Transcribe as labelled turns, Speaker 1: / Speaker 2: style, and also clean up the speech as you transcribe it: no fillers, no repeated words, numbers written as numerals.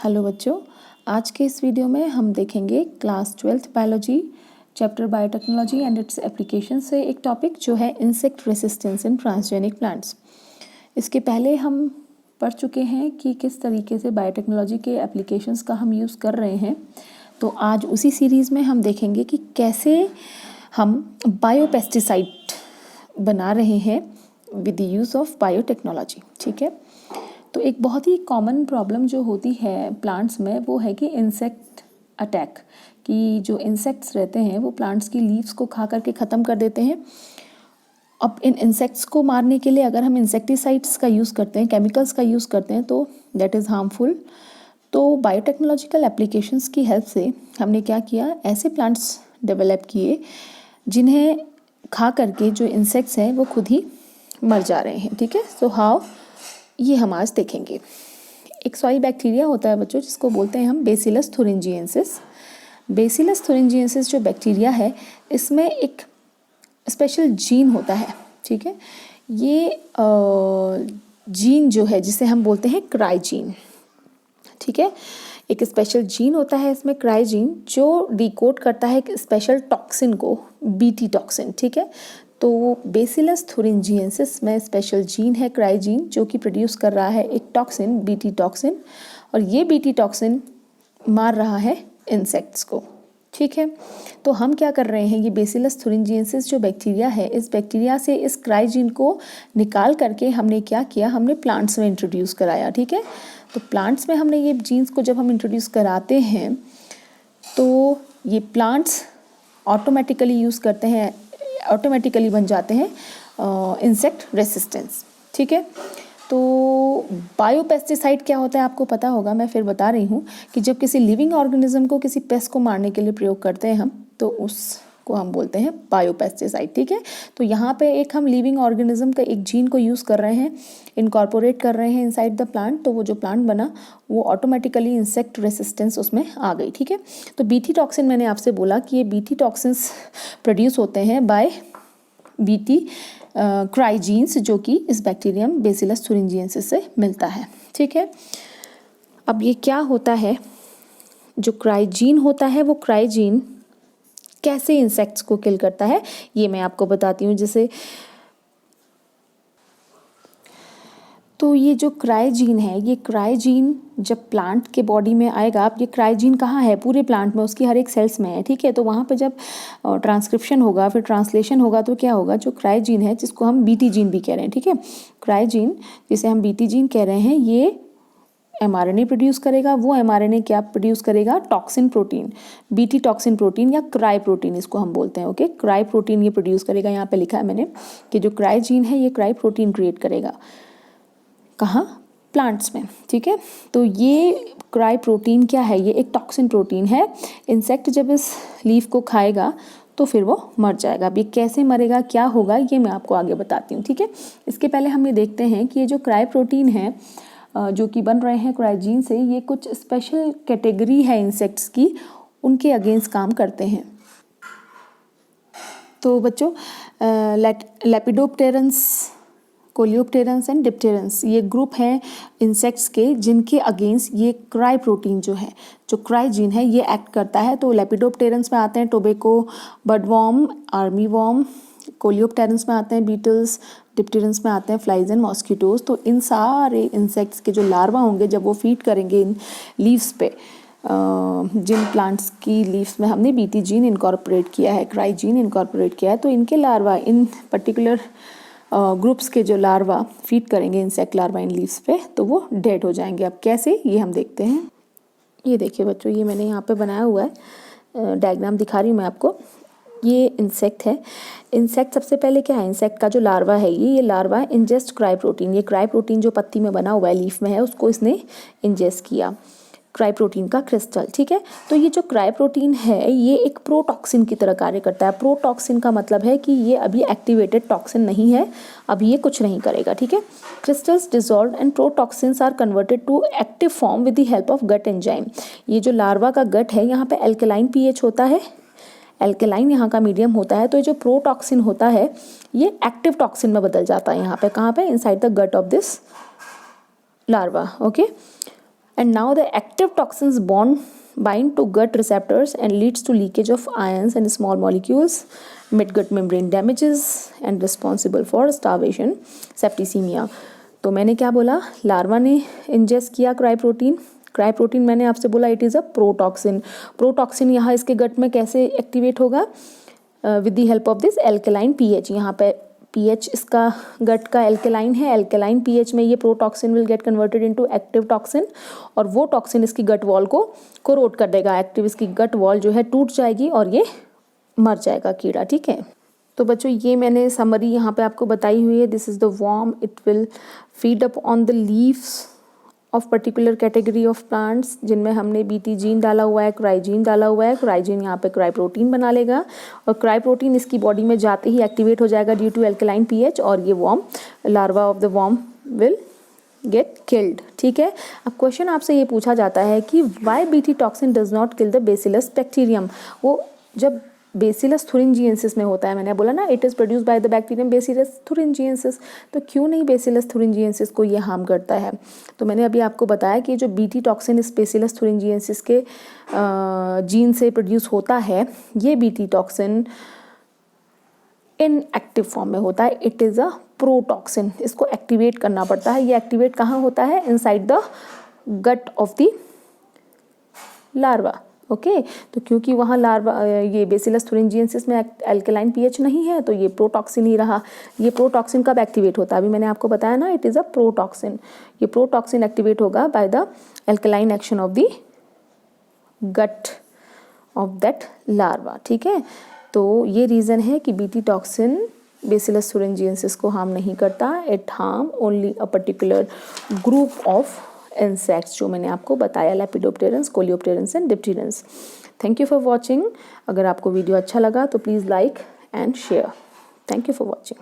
Speaker 1: Hello बच्चों, आज के इस वीडियो में हम देखेंगे class 12th biology chapter biotechnology and its application से एक टॉपिक जो है इंसेक्ट रेसिस्टेंस इन ट्रांसजेनिक प्लांट्स। इसके पहले हम पढ़ चुके हैं कि किस तरीके से बायोटेक्नोलॉजी के एप्लीकेशंस का हम यूज़ कर रहे हैं। तो आज उसी सीरीज़ में हम देखेंगे कि कैसे हम बायोपेस्टिसाइड बना रहे हैं with the use of biotechnology. ठीक है, तो एक बहुत ही कॉमन प्रॉब्लम जो होती है प्लांट्स में वो है कि इंसेक्ट अटैक, कि जो इंसेक्ट्स रहते हैं वो प्लांट्स की लीव्स को खा करके ख़त्म कर देते हैं। अब इन इंसेक्ट्स को मारने के लिए अगर हम इंसेक्टिसाइड्स का यूज़ करते हैं, केमिकल्स का यूज़ करते हैं, तो दैट इज़ हार्मफुल। तो बायोटेक्नोलॉजिकल एप्लीकेशंस की हेल्प से हमने क्या किया, ऐसे प्लांट्स डेवलप किए जिन्हें खा करके जो इंसेक्ट्स हैं वो खुद ही मर जा रहे हैं। ठीक है, सो हाउ, ये हम आज देखेंगे। एक सॉइल बैक्टीरिया होता है बच्चों जिसको बोलते हैं हम बेसिलस थुरिंजिएंसिस। बेसिलस थुरिंजिएंसिस जो बैक्टीरिया है इसमें एक स्पेशल जीन होता है। ठीक है, ये जीन जो है जिसे हम बोलते हैं क्राई जीन। ठीक है, एक स्पेशल जीन होता है इसमें क्राई जीन जो डिकोड करता है एक स्पेशल टॉक्सिन को, बीटी टॉक्सिन। ठीक है, तो बेसिलस थुरिंजिएंसिस में स्पेशल जीन है क्राई जीन जो कि प्रोड्यूस कर रहा है एक टॉक्सिन, बीटी टॉक्सिन, और ये बीटी टॉक्सिन मार रहा है इंसेक्ट्स को। ठीक है, तो हम क्या कर रहे हैं, ये बेसिलस थुरिंजिएंसिस जो बैक्टीरिया है, इस बैक्टीरिया से इस क्राई जीन को निकाल करके हमने क्या किया, हमने प्लांट्स में इंट्रोड्यूस कराया। ठीक है, तो प्लांट्स में हमने ये जीन्स को जब हम इंट्रोड्यूस कराते हैं तो ये प्लांट्स ऑटोमेटिकली यूज़ करते हैं, ऑटोमेटिकली बन जाते हैं इंसेक्ट रेसिस्टेंस। ठीक है, तो बायोपेस्टिसाइड क्या होता है आपको पता होगा, मैं फिर बता रही हूँ कि जब किसी लिविंग ऑर्गेनिज्म को किसी पेस्ट को मारने के लिए प्रयोग करते हैं हम, तो उसको हम बोलते हैं बायोपेस्टिसाइड। ठीक है, तो यहाँ पे एक हम लिविंग ऑर्गेनिज्म का एक जीन को यूज़ कर रहे हैं, इनकॉर्पोरेट कर रहे हैं इनसाइड द प्लांट, तो वो जो प्लांट बना वो ऑटोमेटिकली इंसेक्ट रेसिस्टेंस उसमें आ गई। ठीक है, तो बीटी टॉक्सिन, मैंने आपसे बोला कि ये बीटी टॉक्सिन्स प्रोड्यूस होते हैं बाय बीटी क्राई जीन्स जो कि इस बैक्टीरियम बेसिलस थुरिंजिएंसिस से मिलता है। ठीक है, अब ये क्या होता है, जो क्राई जीन होता है वो क्राई जीन कैसे इंसेक्ट्स को किल करता है ये मैं आपको बताती हूँ। जैसे तो ये जो क्राई जीन है, ये क्राई जीन जब प्लांट के बॉडी में आएगा, अब ये क्राई जीन कहाँ है, पूरे प्लांट में, उसकी हर एक सेल्स में है। ठीक है, तो वहाँ पे जब ट्रांसक्रिप्शन होगा, फिर ट्रांसलेशन होगा, तो क्या होगा, जो क्राई जीन है जिसको हम बीटी जीन भी कह रहे हैं, ठीक है, क्राई जीन जिसे हम बीटी जीन कह रहे हैं, ये mRNA प्रोड्यूस करेगा। वो mRNA क्या प्रोड्यूस करेगा, toxin protein, BT toxin protein या क्राई प्रोटीन इसको हम बोलते हैं। ओके, क्राई प्रोटीन ये प्रोड्यूस करेगा। यहाँ पे लिखा है मैंने कि जो क्राई जीन है ये क्राई प्रोटीन क्रिएट करेगा, कहाँ, प्लांट्स में। ठीक है, तो ये क्राई प्रोटीन क्या है, ये एक टॉक्सिन प्रोटीन है। इंसेक्ट जब इस लीफ को खाएगा तो फिर वो मर जाएगा। अब ये कैसे मरेगा, क्या होगा, ये मैं आपको आगे बताती हूँ। ठीक है, इसके पहले हम ये देखते हैं कि ये जो क्राई प्रोटीन है जो कि बन रहे हैं क्राई जीन से, ये कुछ स्पेशल कैटेगरी है इंसेक्ट्स की, उनके अगेंस्ट काम करते हैं। तो बच्चों, लेपिडोप्टेरन्स, कोलियोप्टेरन्स एंड डिप्टेरन्स, ये ग्रुप हैं इंसेक्ट्स के जिनके अगेंस्ट ये क्राई प्रोटीन जो है, जो क्राई जीन है, ये एक्ट करता है। तो लेपिडोप्टेरन्स में आते हैं टोबैको, बडवॉर्म, आर्मी वॉर्म, कोलियोप्टेरन्स में आते हैं बीटल्स, डिप्टेरन्स में आते हैं फ्लाइज एंड मॉस्किटोज। तो इन सारे इंसेक्ट्स के जो लार्वा होंगे, जब वो फीड करेंगे इन लीव्स पे, जिन प्लांट्स की लीव्स में हमने बीटी जीन इनकॉर्पोरेट किया है, क्राई जीन इनकॉर्पोरेट किया है, तो इनके लार्वा, इन पर्टिकुलर ग्रुप्स के जो लार्वा फीड करेंगे इंसेक्ट लार्वा इन लीव्स पे, तो वो डेड हो जाएंगे। अब कैसे, ये हम देखते हैं। ये देखिए बच्चों, ये मैंने यहाँ पे बनाया हुआ है, डायग्राम दिखा रही हूँ मैं आपको। ये इंसेक्ट है। इंसेक्ट सबसे पहले क्या है, इंसेक्ट का जो लार्वा है, ये लार्वा इंजेस्ट क्राई प्रोटीन, ये क्राई प्रोटीन जो पत्ती में बना हुआ है, लीफ में है, उसको इसने इंजेस्ट किया, क्राई प्रोटीन का क्रिस्टल। ठीक है, तो ये जो क्राई प्रोटीन है ये एक प्रोटॉक्सिन की तरह कार्य करता है। प्रोटॉक्सिन का मतलब है कि ये अभी एक्टिवेटेड टॉक्सिन नहीं है, अभी ये कुछ नहीं करेगा। ठीक है, crystals dissolve and protoxins are converted to active form with the help of gut enzyme. ये जो लार्वा का गट है, यहाँ पे एल्कलाइन पीएच होता है, एल्केलाइन यहाँ का मीडियम होता है, तो ये जो प्रोटॉक्सिन होता है ये एक्टिव टॉक्सिन में बदल जाता है यहाँ पे, कहाँ पे, inside the gut of this larva. Okay, And now the active toxins bind to gut receptors and leads to leakage of ions and small molecules, mid-gut membrane damages and responsible for starvation, septicemia. तो मैंने क्या बोला, larva ने ingest किया cry मैंने आपसे बोला it is a protoxin यहाँ इसके गट में कैसे एक्टिवेट होगा, with the help of this alkaline pH. यहाँ पे पीएच इसका गट का एल्केलाइन है, एल्केलाइन पीएच में ये protoxin will get converted into active toxin, और वो टॉक्सिन इसकी गट वॉल को कोरोड कर देगा. एक्टिव इसकी गट वॉल जो है टूट जाएगी और ये मर जाएगा कीड़ा. ठीक है, तो बच्चों ये मैंने समरी यहाँ पे आपको बताई हुई है. This is the worm, it will feed up on the leaves of particular category of plants जिनमें हमने बीटी जीन डाला हुआ है, क्राइजीन डाला हुआ है. क्राइजीन यहाँ पे क्राई प्रोटीन बना लेगा और क्राई प्रोटीन इसकी बॉडी में जाते ही एक्टिवेट हो जाएगा ड्यू टू एल्कलाइन पीएच, और ये worm, larva of the worm will get killed. ठीक है, अब क्वेश्चन आपसे ये पूछा जाता है कि why BT toxin does not kill the bacillus bacterium. वो जब बेसिलस थुरिंजिएंसिस में होता है, मैंने बोला ना it is produce by the bacterium bacillus thuringiensis, तो क्यों नहीं बेसिलस थुरिंजिएंसिस को ये हार्म करता है. तो मैंने अभी आपको बताया कि जो बीटी टॉक्सिन इस बेसिलस थुरिंजिएंसिस के जीन से प्रोड्यूस होता है, ये BT toxin inactive form में होता है. इट इज़ अ प्रोटॉक्सिन, इसको एक्टिवेट करना पड़ता है. ये एक्टिवेट कहाँ होता है, inside the gut of the larva. Okay, तो क्योंकि वहाँ लार्वा ये बेसिलस थुरिंजिएंसिस में एल्कलाइन पीएच नहीं है, तो ये प्रोटॉक्सिन ही रहा. ये प्रोटॉक्सिन कब एक्टिवेट होता है, अभी मैंने आपको बताया ना, इट इज़ अ प्रोटॉक्सिन. ये प्रोटॉक्सिन एक्टिवेट होगा by the alkaline action of the gut of that larva. ठीक है, तो ये रीज़न है कि बीटी टॉक्सिन बेसिलस थुरिंजिएंसिस को हार्म नहीं करता. It harm only a particular group of insects जो मैंने आपको बताया, lepidopterans, coleopterans and dipterans. Thank you for watching. अगर आपको वीडियो अच्छा लगा तो please like and share. Thank you for watching.